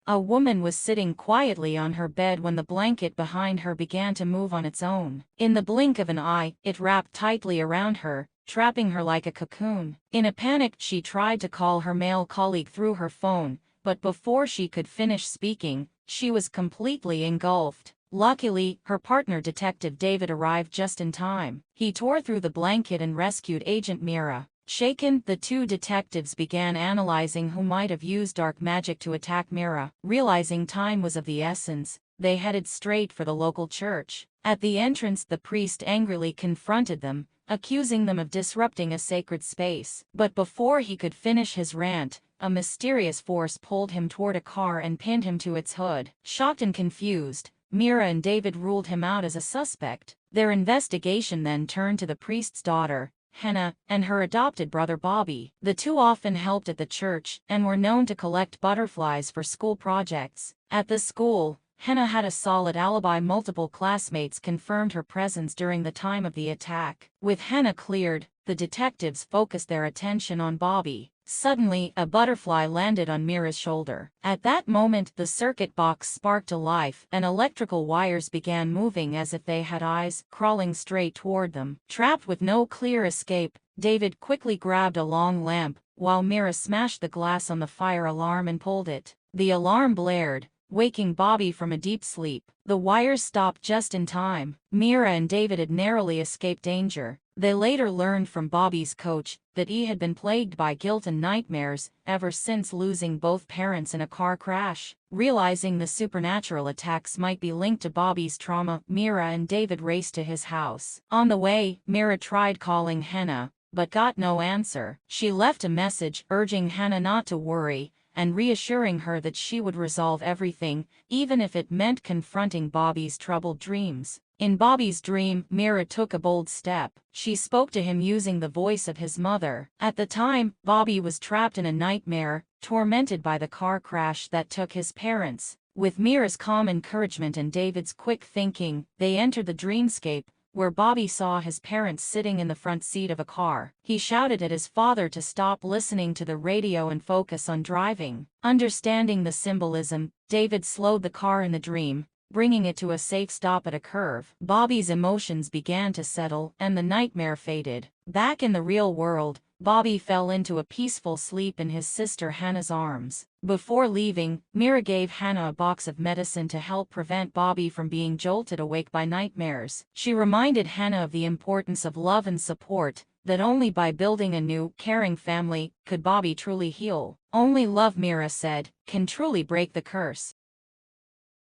A woman was sitting quietly on her bed when the blanket behind her began to move on its own. In the blink of an eye, it wrapped tightly around her, trapping her like a cocoon. In a panic, she tried to call her male colleague through her phone, but before she could finish speaking, she was completely engulfed. Luckily, her partner Detective David arrived just in time. He tore through the blanket and rescued Agent Mira. Shaken, the two detectives began analyzing who might have used dark magic to attack Mira. Realizing time was of the essence, they headed straight for the local church. At the entrance, the priest angrily confronted them, accusing them of disrupting a sacred space. But before he could finish his rant, a mysterious force pulled him toward a car and pinned him to its hood. Shocked and confused, Mira and David ruled him out as a suspect. Their investigation then turned to the priest's daughter, Hannah, and her adopted brother Bobby. The two often helped at the church and were known to collect butterflies for school projects. At the school, Hannah had a solid alibi. Multiple classmates confirmed her presence during the time of the attack. With Hannah cleared, the detectives focused their attention on Bobby. Suddenly, a butterfly landed on Mira's shoulder. At that moment, the circuit box sparked to life, and electrical wires began moving as if they had eyes, crawling straight toward them. Trapped with no clear escape, David quickly grabbed a long lamp, while Mira smashed the glass on the fire alarm and pulled it. The alarm blared, waking Bobby from a deep sleep. The wires stopped just in time. Mira and David had narrowly escaped danger. They later learned from Bobby's coach that he had been plagued by guilt and nightmares ever since losing both parents in a car crash. Realizing the supernatural attacks might be linked to Bobby's trauma, Mira and David raced to his house. On the way, Mira tried calling Hannah, but got no answer. She left a message urging Hannah not to worry, and reassuring her that she would resolve everything, even if it meant confronting Bobby's troubled dreams. In Bobby's dream, Mira took a bold step. She spoke to him using the voice of his mother. At the time, Bobby was trapped in a nightmare, tormented by the car crash that took his parents. With Mira's calm encouragement and David's quick thinking, they entered the dreamscape, where Bobby saw his parents sitting in the front seat of a car. He shouted at his father to stop listening to the radio and focus on driving. Understanding the symbolism, David slowed the car in the dream, bringing it to a safe stop at a curve. Bobby's emotions began to settle, and the nightmare faded. Back in the real world, Bobby fell into a peaceful sleep in his sister Hannah's arms. Before leaving, Mira gave Hannah a box of medicine to help prevent Bobby from being jolted awake by nightmares. She reminded Hannah of the importance of love and support, that only by building a new, caring family could Bobby truly heal. Only love, Mira said, can truly break the curse.